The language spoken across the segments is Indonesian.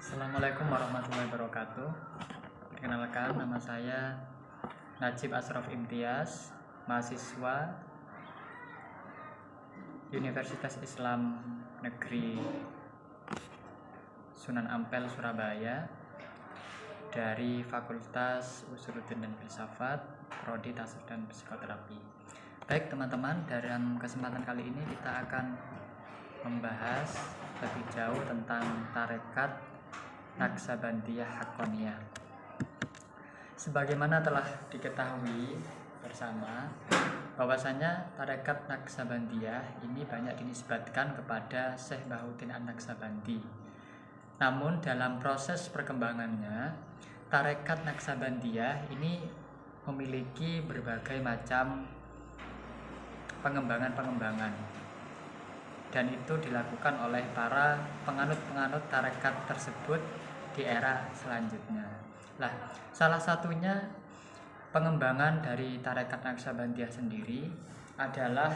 Assalamualaikum warahmatullahi wabarakatuh. Perkenalkan, nama saya Najib Ashraf Imtiaz, mahasiswa Universitas Islam Negeri Sunan Ampel, Surabaya, dari Fakultas Usuluddin dan Filsafat, Prodi Tasawuf dan Psikoterapi. Baik teman-teman, dalam kesempatan kali ini kita akan membahas lebih jauh tentang tarekat Naqsabandiyah Haqqaniyah. Sebagaimana telah diketahui bersama bahwasanya tarekat Naqsabandiyah ini banyak dinisbatkan kepada Syekh Bahuddin An-Naqsabandi. Namun dalam proses perkembangannya, tarekat Naqsabandiyah ini memiliki berbagai macam pengembangan dan itu dilakukan oleh para penganut-penganut tarekat tersebut di era selanjutnya. Nah, salah satunya pengembangan dari tarekat Naqsabandiyah sendiri adalah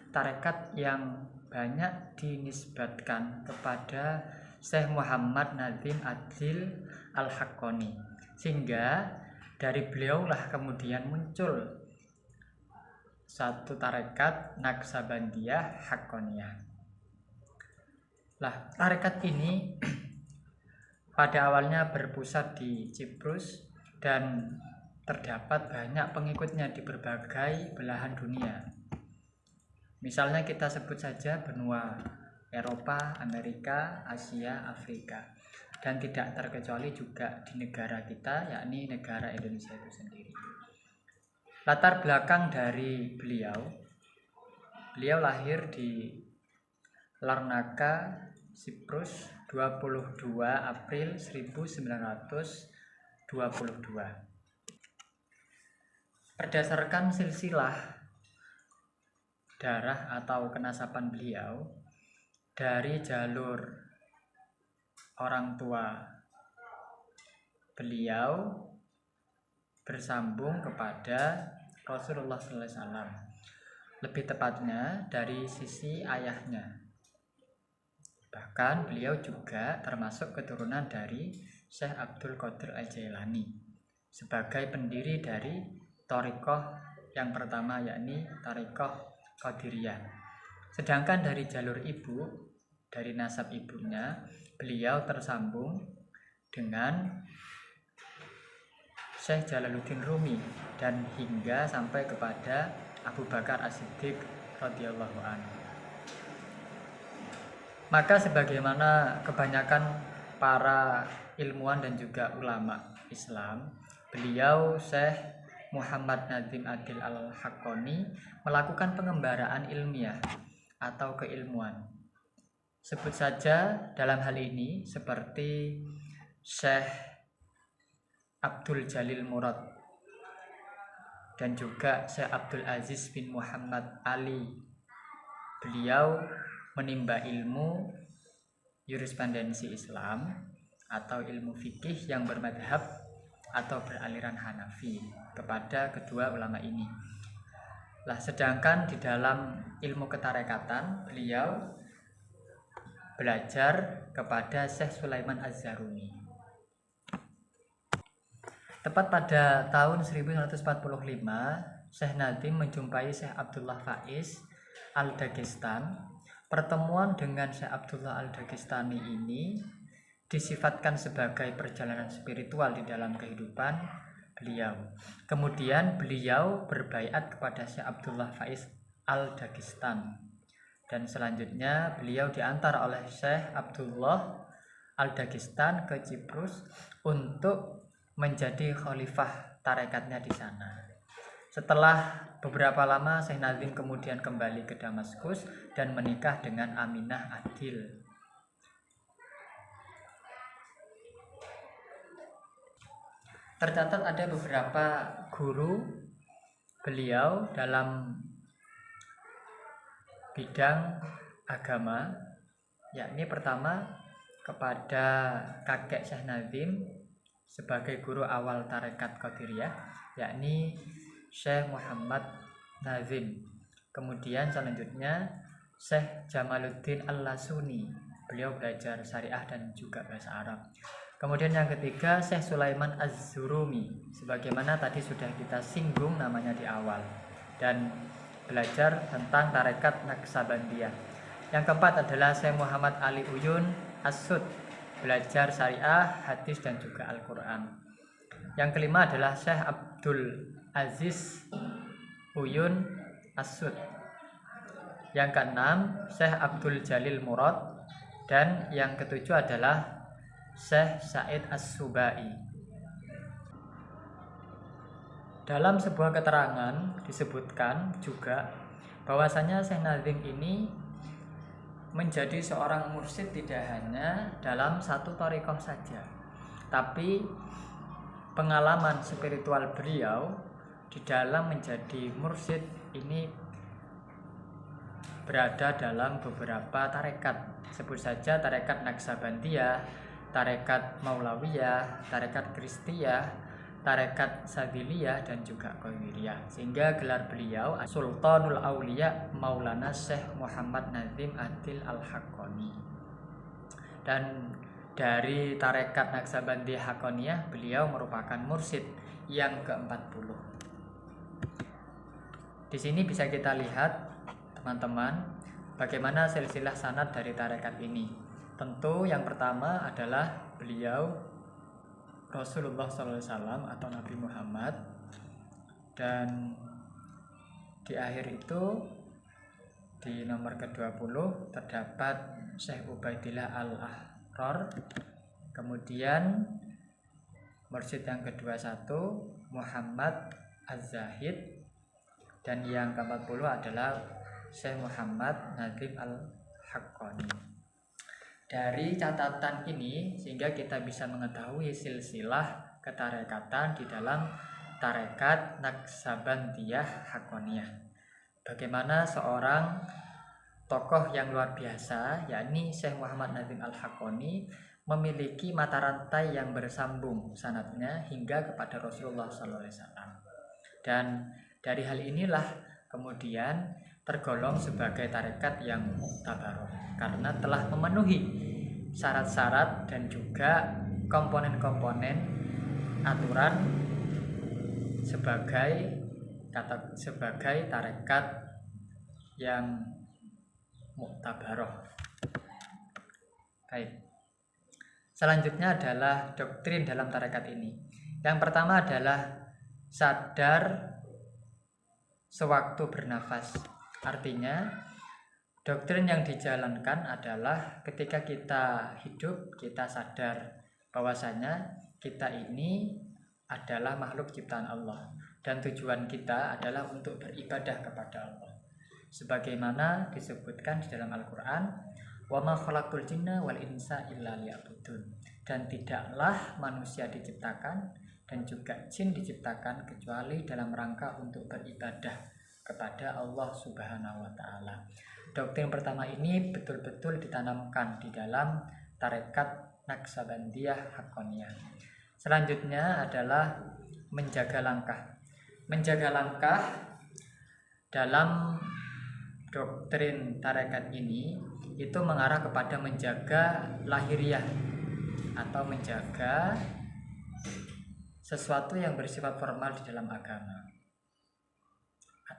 tarekat yang banyak dinisbatkan kepada Syekh Muhammad Nazim Adil Al-Haqqani, sehingga dari beliaulah kemudian muncul satu tarekat Naqsabandiyah Haqqaniyah. Nah, tarekat ini pada awalnya berpusat di Cyprus dan terdapat banyak pengikutnya di berbagai belahan dunia. Misalnya kita sebut saja benua Eropa, Amerika, Asia, Afrika, dan tidak terkecuali juga di negara kita, yakni negara Indonesia itu sendiri. Latar belakang dari beliau lahir di Larnaca, Siprus, 22 April 1922. Berdasarkan silsilah darah atau kenasaban beliau, dari jalur orang tua beliau bersambung kepada Rasulullah SAW, lebih tepatnya dari sisi ayahnya. Bahkan beliau juga termasuk keturunan dari Syekh Abdul Qadir Al-Jailani sebagai pendiri dari thariqah yang pertama, yakni thariqah Qadiriyah. Sedangkan dari jalur ibu, dari nasab ibunya, beliau tersambung dengan Syekh Jalaluddin Rumi dan hingga sampai kepada Abu Bakar As-Siddiq radhiyallahu anhu. Maka sebagaimana kebanyakan para ilmuwan dan juga ulama Islam, beliau Syekh Muhammad Nazim Adil Al-Haqqani melakukan pengembaraan ilmiah atau keilmuan. Sebut saja dalam hal ini seperti Syekh Abdul Jalil Murad dan juga Syekh Abdul Aziz bin Muhammad Ali. Beliau menimba ilmu jurisprudensi Islam atau ilmu fikih yang bermadhab atau beraliran Hanafi kepada kedua ulama ini. Nah, sedangkan di dalam ilmu ketarekatan beliau belajar kepada Syekh Sulaiman Az-Zaruni. Tepat pada tahun 1945, Syekh Nazim menjumpai Syekh Abdullah Faiz Al-Dagestan. Pertemuan dengan Syekh Abdullah Al-Dagestani ini disifatkan sebagai perjalanan spiritual di dalam kehidupan beliau. Kemudian beliau berbaiat kepada Syekh Abdullah Faiz Al-Dagestan, dan selanjutnya beliau diantar oleh Syekh Abdullah Al-Dagestan ke Cyprus untuk menjadi khalifah tarekatnya di sana. Setelah beberapa lama, Syekh Nazim kemudian kembali ke Damaskus dan menikah dengan Aminah Adil. Tercatat ada beberapa guru beliau dalam bidang agama, yakni pertama kepada kakek Syekh Nazim sebagai guru awal tarekat Qadiriyah, yakni Syekh Muhammad Nazim. Kemudian selanjutnya Syekh Jamaluddin Al-Lasuni beliau belajar syariah dan juga bahasa Arab. Kemudian yang ketiga Syekh Sulaiman Az-Zurumi, sebagaimana tadi sudah kita singgung namanya di awal, dan belajar tentang tarekat Naqsabandiyah. Yang keempat adalah Syekh Muhammad Ali Uyun As-Sud, belajar syariah, hadis dan juga Al-Quran. Yang kelima adalah Syekh Abdul Aziz Uyun As-Sud. Yang keenam Syekh Abdul Jalil Murad. Dan yang ketujuh adalah Syekh Said As-Subai. Dalam sebuah keterangan disebutkan juga bahwasanya Syekh Nazim ini menjadi seorang mursyid tidak hanya dalam satu thariqah saja, tapi pengalaman spiritual beliau di dalam menjadi mursyid ini berada dalam beberapa tarekat. Sebut saja tarekat Naqsabandiyah, tarekat Maulawiyah, tarekat Kristiyah, tarekat Sabiliyah dan juga Qadiriyah. Sehingga gelar beliau Sultanul Auliya Maulana Syekh Muhammad Nazim Adil Al-Haqqani. Dan dari tarekat Naqsabandiyah Haqqaniyah beliau merupakan mursyid yang ke-40. Di sini bisa kita lihat teman-teman bagaimana silsilah sanad dari tarekat ini. Tentu yang pertama adalah beliau Rasulullah SAW atau Nabi Muhammad, dan di akhir itu di nomor ke-20 terdapat Syekh Ubaidillah Al-Ahrar. Kemudian mursyid yang ke-21 Muhammad Az-Zahid, dan yang ke-40 adalah Syekh Muhammad Nazim Al-Haqqani. Dari catatan ini sehingga kita bisa mengetahui silsilah ketarekatan di dalam tarekat Naqsabandiyah Haqqaniyah. Bagaimana seorang tokoh yang luar biasa, yakni Syekh Muhammad Nazim Al-Haqqani, memiliki mata rantai yang bersambung sanadnya hingga kepada Rasulullah SAW. Dan dari hal inilah kemudian tergolong sebagai tarekat yang muktabaroh karena telah memenuhi syarat-syarat dan juga komponen-komponen aturan sebagai tarekat yang muktabaroh. Baik. Selanjutnya adalah doktrin dalam tarekat ini. Yang pertama adalah sadar sewaktu bernafas. Artinya doktrin yang dijalankan adalah ketika kita hidup kita sadar bahwasanya kita ini adalah makhluk ciptaan Allah dan tujuan kita adalah untuk beribadah kepada Allah. Sebagaimana disebutkan di dalam Al-Quran, wa ma khalaqtul jinna wal insa illa liya'budun, dan tidaklah manusia diciptakan dan juga jin diciptakan kecuali dalam rangka untuk beribadah kepada Allah Subhanahu wa taala. Doktrin pertama ini betul-betul ditanamkan di dalam tarekat Naqsabandiyah Haqqaniyah. Selanjutnya adalah menjaga langkah. Menjaga langkah dalam doktrin tarekat ini itu mengarah kepada menjaga lahiriah atau menjaga sesuatu yang bersifat formal di dalam agama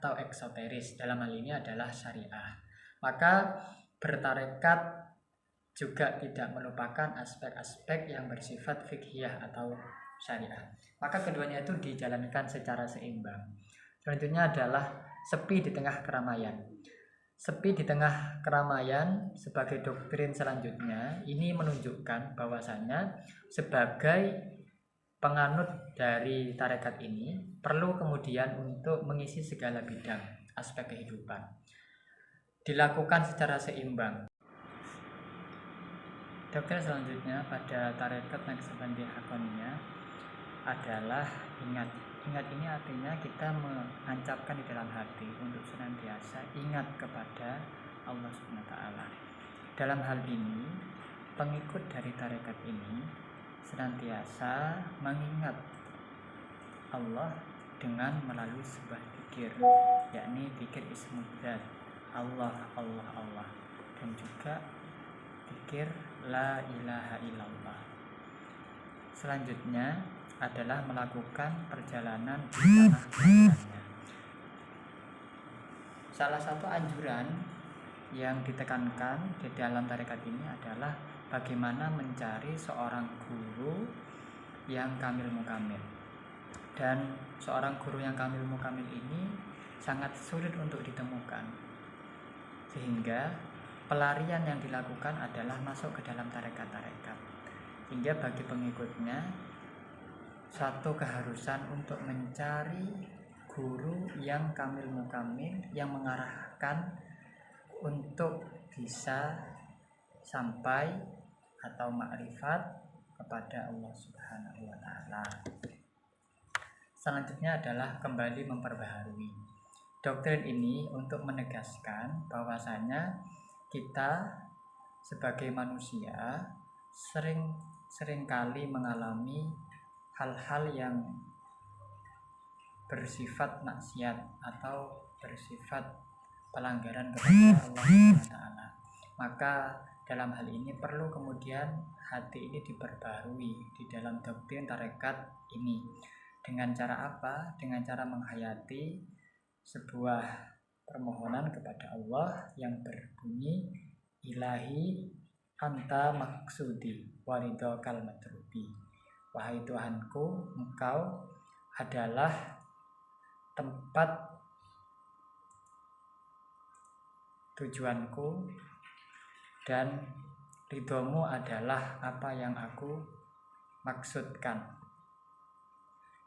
atau eksoteris, dalam hal ini adalah syariah. Maka bertarekat juga tidak melupakan aspek-aspek yang bersifat fiqhiyah atau syariah. Maka keduanya itu dijalankan secara seimbang. Selanjutnya adalah sepi di tengah keramaian. Sepi di tengah keramaian sebagai doktrin selanjutnya ini menunjukkan bahwasanya sebagai penganut dari tarekat ini perlu kemudian untuk mengisi segala bidang aspek kehidupan, dilakukan secara seimbang. Doktrin selanjutnya pada tarekat Naqsabandiyah Haqqaniyah adalah ingat. Ingat ini artinya kita menancapkan di dalam hati untuk senantiasa ingat kepada Allah Subhanahu wa taala. Dalam hal ini, pengikut dari tarekat ini senantiasa mengingat Allah dengan melalui sebuah zikir, yakni zikir ismudzat, Allah Allah Allah, dan juga berzikir la ilaha illallah. Selanjutnya adalah melakukan perjalanan di tanah kelahirannya. Salah satu anjuran yang ditekankan di dalam tarekat ini adalah bagaimana mencari seorang guru yang kamil mukamil. Dan seorang guru yang kamil mukamil ini sangat sulit untuk ditemukan, sehingga pelarian yang dilakukan adalah masuk ke dalam tarekat-tarekat, sehingga bagi pengikutnya satu keharusan untuk mencari guru yang kamil mukamil yang mengarahkan untuk bisa sampai atau makrifat kepada Allah Subhanahu wa taala. Selanjutnya adalah kembali memperbaharui. Doktrin ini untuk menegaskan bahwasanya kita sebagai manusia seringkali mengalami hal-hal yang bersifat maksiat atau bersifat pelanggaran kepada Allah SWT. Maka dalam hal ini perlu kemudian hati ini diperbarui di dalam doktrin tarekat ini. Dengan cara apa? Dengan cara menghayati sebuah permohonan kepada Allah yang berbunyi ilahi anta maksudi waridokal matrubi. Wahai Tuhanku, Engkau adalah tempat tujuanku dan ridhomu adalah apa yang aku maksudkan.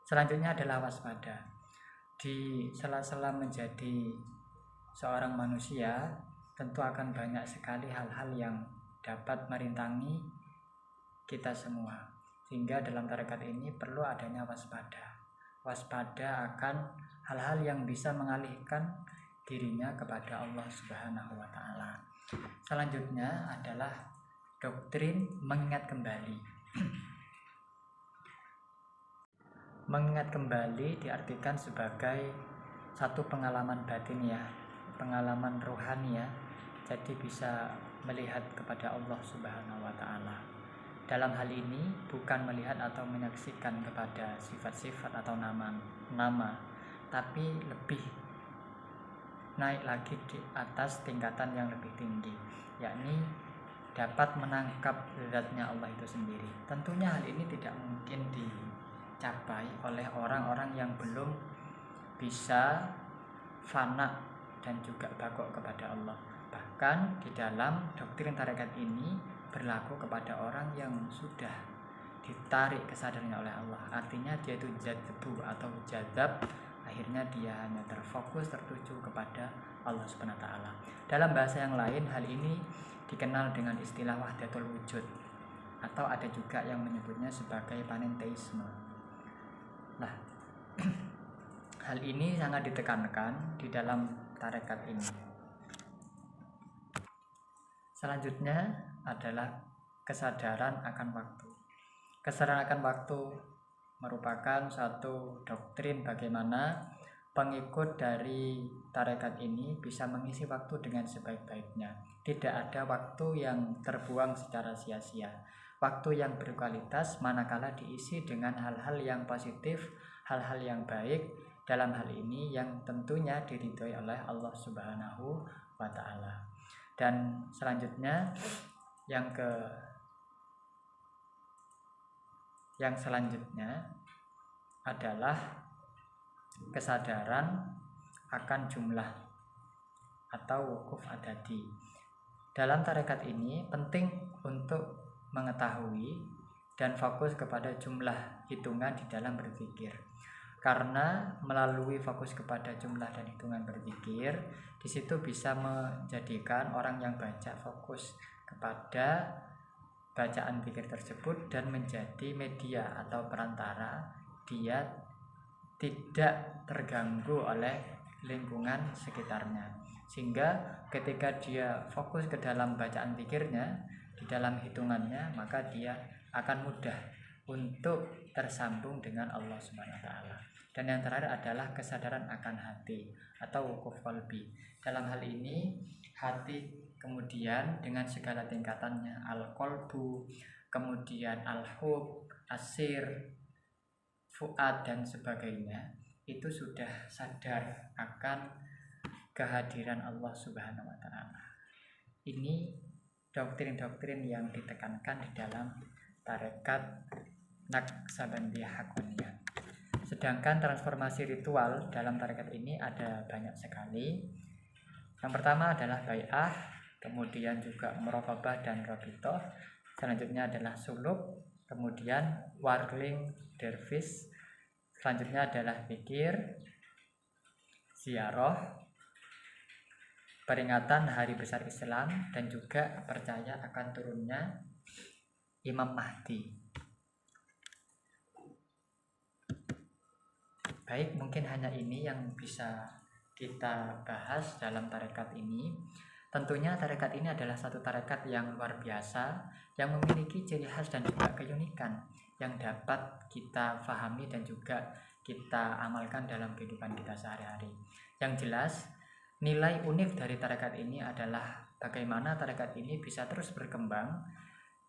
Selanjutnya adalah waspada. Di sela-sela menjadi seorang manusia tentu akan banyak sekali hal-hal yang dapat merintangi kita semua, sehingga dalam tarekat ini perlu adanya waspada. Waspada akan hal-hal yang bisa mengalihkan dirinya kepada Allah Subhanahu wa taala. Selanjutnya adalah doktrin mengingat kembali. Mengingat kembali diartikan sebagai satu pengalaman batin ya, pengalaman rohani ya. Jadi bisa melihat kepada Allah Subhanahu wa taala. Dalam hal ini bukan melihat atau menyaksikan kepada sifat-sifat atau nama, tapi lebih naik lagi di atas tingkatan yang lebih tinggi, yakni dapat menangkap zatnya Allah itu sendiri. Tentunya hal ini tidak mungkin dicapai oleh orang-orang yang belum bisa fana dan juga bakok kepada Allah. Bahkan di dalam doktrin tarekat ini berlaku kepada orang yang sudah ditarik kesadarannya oleh Allah. Artinya dia itu jadbu atau jadab, akhirnya dia hanya terfokus tertuju kepada Allah Subhanahu wa taala. Dalam bahasa yang lain, hal ini dikenal dengan istilah wahdatul wujud, atau ada juga yang menyebutnya sebagai panenteisme. Nah, hal ini sangat ditekankan di dalam tarekat ini. Selanjutnya adalah kesadaran akan waktu. Kesadaran akan waktu merupakan satu doktrin bagaimana pengikut dari tarekat ini bisa mengisi waktu dengan sebaik-baiknya. Tidak ada waktu yang terbuang secara sia-sia. Waktu yang berkualitas manakala diisi dengan hal-hal yang positif, hal-hal yang baik, dalam hal ini yang tentunya diridhoi oleh Allah Subhanahu wa taala. Dan selanjutnya yang selanjutnya adalah kesadaran akan jumlah atau wukuf adadi. Dalam tarekat ini penting untuk mengetahui dan fokus kepada jumlah hitungan di dalam berzikir. Karena melalui fokus kepada jumlah dan hitungan berzikir, di situ bisa menjadikan orang yang baca fokus kepada bacaan zikir tersebut dan menjadi media atau perantara, dia tidak terganggu oleh lingkungan sekitarnya, sehingga ketika dia fokus ke dalam bacaan zikirnya, di dalam hitungannya, maka dia akan mudah untuk tersambung dengan Allah Subhanahu wa taala. Dan yang terakhir adalah kesadaran akan hati atau wukuf qalbi. Dalam hal ini hati kemudian dengan segala tingkatannya, al-qalbu, kemudian al-hub, asir, fuad dan sebagainya, itu sudah sadar akan kehadiran Allah Subhanahu wa taala. Ini doktrin-doktrin yang ditekankan di dalam tarekat Naqsabandiyah Haqqaniyah. Sedangkan transformasi ritual dalam tarekat ini ada banyak sekali. Yang pertama adalah bai'ah, kemudian juga muraqabah dan rabithah. Selanjutnya adalah suluk, kemudian warling dervis. Selanjutnya adalah zikir, ziarah, peringatan hari besar Islam, dan juga percaya akan turunnya Imam Mahdi. Baik, mungkin hanya ini yang bisa kita bahas dalam tarekat ini. Tentunya tarekat ini adalah satu tarekat yang luar biasa, yang memiliki ciri khas dan juga keunikan yang dapat kita pahami dan juga kita amalkan dalam kehidupan kita sehari-hari. Yang jelas, nilai unik dari tarekat ini adalah bagaimana tarekat ini bisa terus berkembang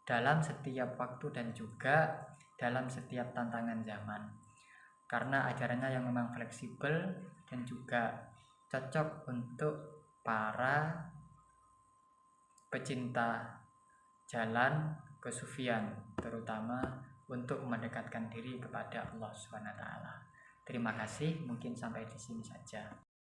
dalam setiap waktu dan juga dalam setiap tantangan zaman. Karena ajarannya yang memang fleksibel dan juga cocok untuk para pecinta jalan kesufian, terutama untuk mendekatkan diri kepada Allah SWT. Terima kasih, mungkin sampai di sini saja.